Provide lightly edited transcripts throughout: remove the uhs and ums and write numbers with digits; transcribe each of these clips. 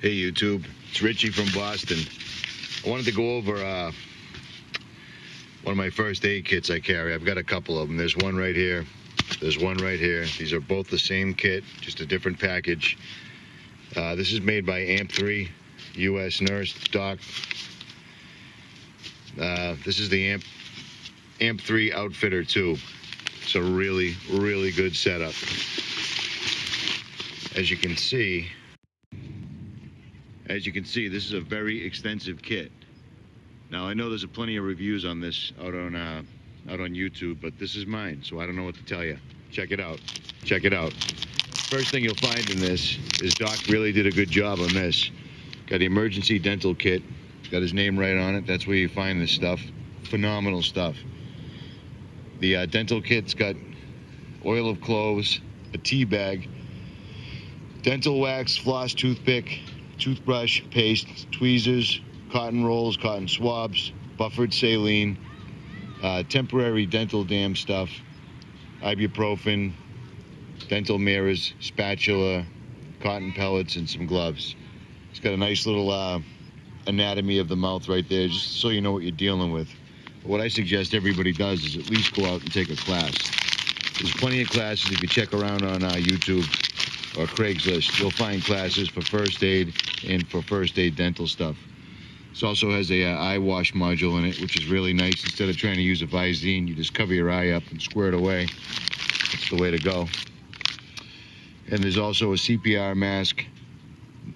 Hey YouTube, it's Richie from Boston. I wanted to go over one of my first aid kits I carry. I've got a couple of them. There's one right here. There's one right here. These are both the same kit, just a different package. This is made by AMP3, US Nurse Doc. This is the AMP3 Outfitter 2. It's a really, really good setup. As you can see, this is a very extensive kit. Now I know there's plenty of reviews on this out on YouTube, but this is mine, so I don't know what to tell you. Check it out. Check it out. First thing you'll find in this is Doc really did a good job on this. Got the emergency dental kit. Got his name right on it. That's where you find this stuff. Phenomenal stuff. The dental kit's got oil of cloves, a tea bag, dental wax, floss, toothpick, toothbrush, paste, tweezers, cotton rolls, cotton swabs, buffered saline, temporary dental dam stuff, ibuprofen, dental mirrors, spatula, cotton pellets, and some gloves. It's got a nice little anatomy of the mouth right there, just so you know what you're dealing with. But what I suggest everybody does is at least go out and take a class. There's plenty of classes. If you check around on YouTube or Craigslist, you'll find classes for first aid and for first aid dental stuff. This also has a eye wash module in it, which is really nice. Instead of trying to use a Visine, you just cover your eye up and square it away. That's the way to go. And there's also a CPR mask,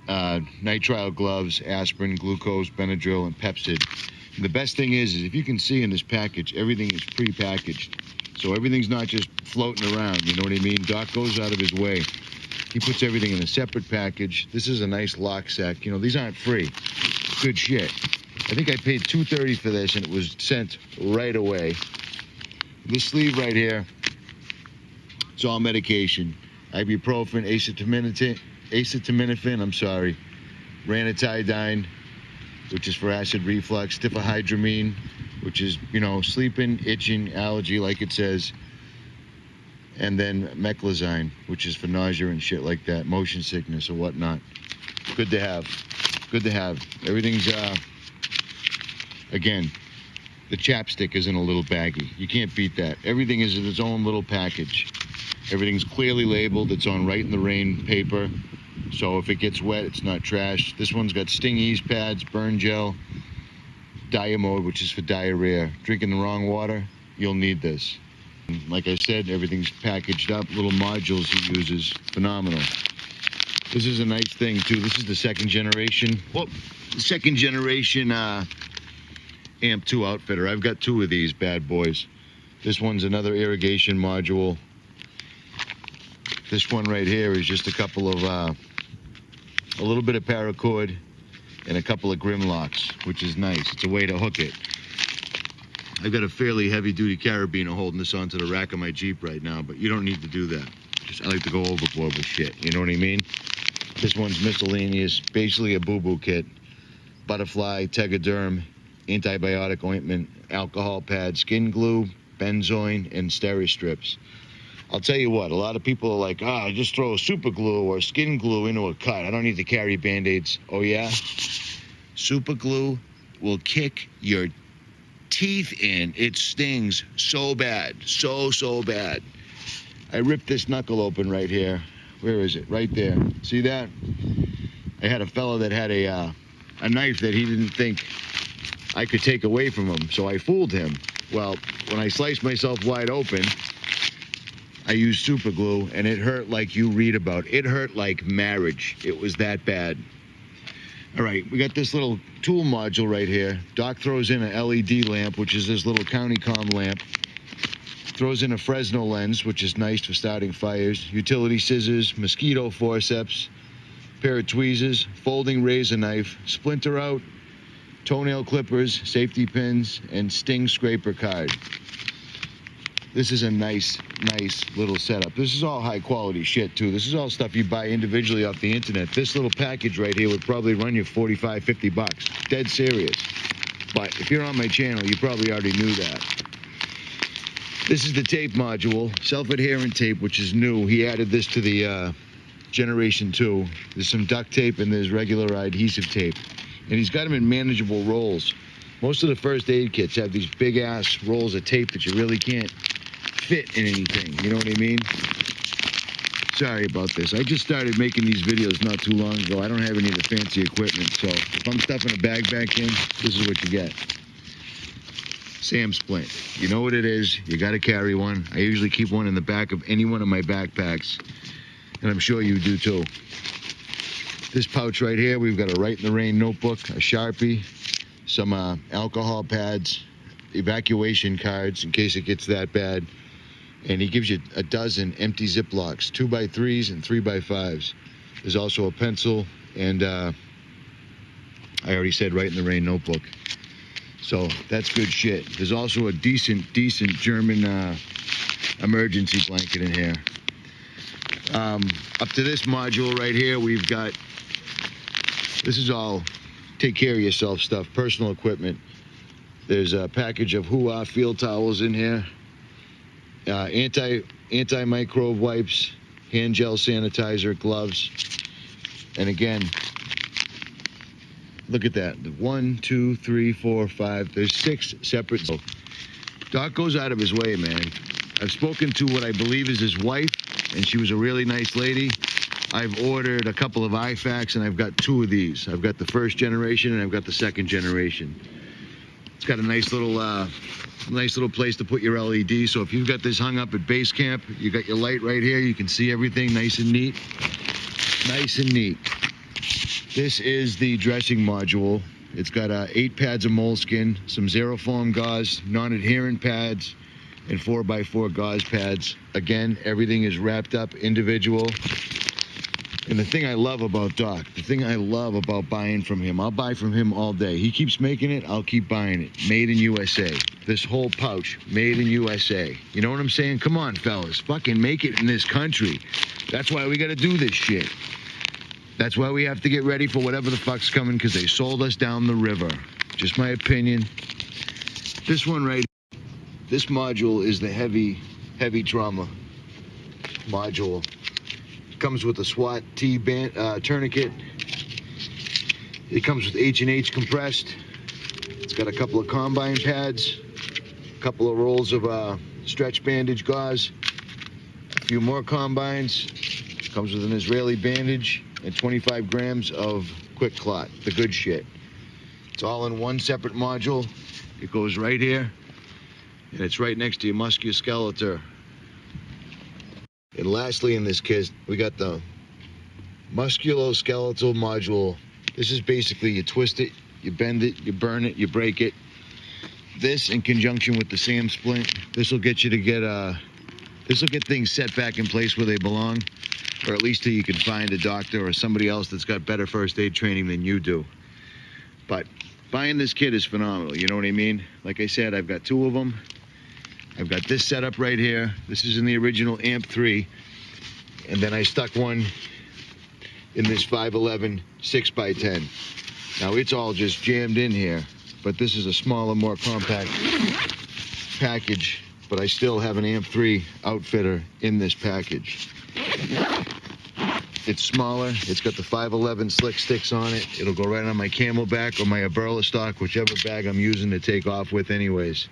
nitrile gloves, aspirin, glucose, Benadryl, and Pepsid. And the best thing is if you can see in this package, everything is pre-packaged. So everything's not just floating around, you know what I mean? Doc goes out of his way. He puts everything in a separate package. This is a nice lock sack. You know, these aren't free. Good shit. I think I paid $2.30 for this, and it was sent right away. This sleeve right here, it's all medication. Ibuprofen, acetaminophen, ranitidine, which is for acid reflux, diphenhydramine, which is, you know, sleeping, itching, allergy, like it says. And then meclizine, which is for nausea and shit like that, motion sickness or whatnot. Good to have. Good to have. Everything's, again, the chapstick is in a little baggie. You can't beat that. Everything is in its own little package. Everything's clearly labeled. It's on Right in the Rain paper. So if it gets wet, it's not trash. This one's got sting ease pads, burn gel, Diamode, which is for diarrhea. Drinking the wrong water, you'll need this. Like I said, everything's packaged up, little modules he uses. Phenomenal. This is a nice thing too. This is the second generation AMP2 outfitter. I've got two of these bad boys. This one's another irrigation module. This one right here is just a couple of a little bit of paracord and a couple of grim locks, which is nice. It's a way to hook it. I've got a fairly heavy-duty carabiner holding this onto the rack of my Jeep right now, but you don't need to do that. I like to go overboard with shit, you know what I mean? This one's miscellaneous, basically a boo-boo kit. Butterfly, Tegaderm, antibiotic ointment, alcohol pad, skin glue, benzoin, and Steri-strips. I'll tell you what, a lot of people are like, I just throw super glue or skin glue into a cut. I don't need to carry Band-Aids. Oh yeah? Super glue will kick your teeth in. It stings so bad, so bad. I ripped this knuckle open right here. Where is it? Right there. See that? I had a fella that had a knife that he didn't think I could take away from him, so I fooled him. Well, when I sliced myself wide open, I used super glue, and it hurt like you read about. It hurt like marriage. It was that bad. All right, we got this little tool module right here. Doc throws in an LED lamp, which is this little county comm lamp. Throws in a Fresno lens, which is nice for starting fires. Utility scissors, mosquito forceps, pair of tweezers, folding razor knife, splinter out, toenail clippers, safety pins, and sting scraper card. This is a nice little setup. This is all high quality shit too. This is all stuff you buy individually off the internet. This little package right here would probably run you 45, 50 bucks. Dead serious. But if you're on my channel, you probably already knew that. This is the tape module, self-adherent tape, which is new. He added this to the generation 2. There's some duct tape and there's regular adhesive tape. And he's got them in manageable rolls. Most of the first aid kits have these big ass rolls of tape that you really can't fit in anything. You know what I mean? Sorry about this. I just started making these videos not too long ago. I don't have any of the fancy equipment. So if I'm stuffing a bag back in, this is what you get. Sam Splint. You know what it is. You got to carry one. I usually keep one in the back of any one of my backpacks. And I'm sure you do too. This pouch right here, we've got a Write in the Rain notebook, a Sharpie, some alcohol pads, evacuation cards in case it gets that bad. And he gives you a dozen empty Ziplocs, 2x3s and 3x5s. There's also a pencil and I already said Write in the Rain notebook. So that's good shit. There's also a decent German emergency blanket in here. Up to this module right here, we've got, this is all take care of yourself stuff, personal equipment. There's a package of Hoo-Ah field towels in here, anti-microbe wipes, hand gel sanitizer, gloves, and again, look at that. 1, 2, 3, 4, 5. There's 6 separate. Doc goes out of his way, man. I've spoken to what I believe is his wife, and she was a really nice lady. I've ordered a couple of IFAKs, and I've got 2 of these. I've got the first generation, and I've got the second generation. It's got a nice little place to put your LED. So if you've got this hung up at base camp, you got your light right here. You can see everything nice and neat. Nice and neat. This is the dressing module. It's got 8 pads of moleskin, some Xerofoam gauze, non-adherent pads, and 4x4 gauze pads. Again, everything is wrapped up, individual. And the thing I love about Doc, the thing I love about buying from him, I'll buy from him all day. He keeps making it, I'll keep buying it. Made in USA. This whole pouch, made in USA. You know what I'm saying? Come on, fellas. Fucking make it in this country. That's why we gotta do this shit. That's why we have to get ready for whatever the fuck's coming, because they sold us down the river. Just my opinion. This one right here, this module is the heavy trauma module. It comes with a SWAT T band, tourniquet. It comes with H&H compressed. It's got a couple of combine pads, a couple of rolls of stretch bandage gauze, a few more combines. It comes with an Israeli bandage and 25 grams of quick clot, the good shit. It's all in one separate module. It goes right here, and it's right next to your musculoskeletal. And lastly in this kit, we got the musculoskeletal module. This is basically you twist it, you bend it, you burn it, you break it. This in conjunction with the Sam Splint, this will get you to get this will get things set back in place where they belong, or at least till you can find a doctor or somebody else that's got better first aid training than you do. But buying this kit is phenomenal, you know what I mean? Like I said, I've got 2 of them. I've got this setup right here. This is in the original AMP3. And then I stuck one in this 511 6x10. Now it's all just jammed in here, but this is a smaller, more compact package, but I still have an AMP3 outfitter in this package. It's smaller. It's got the 511 slick sticks on it. It'll go right on my Camelback or my Aberla stock, whichever bag I'm using to take off with anyways.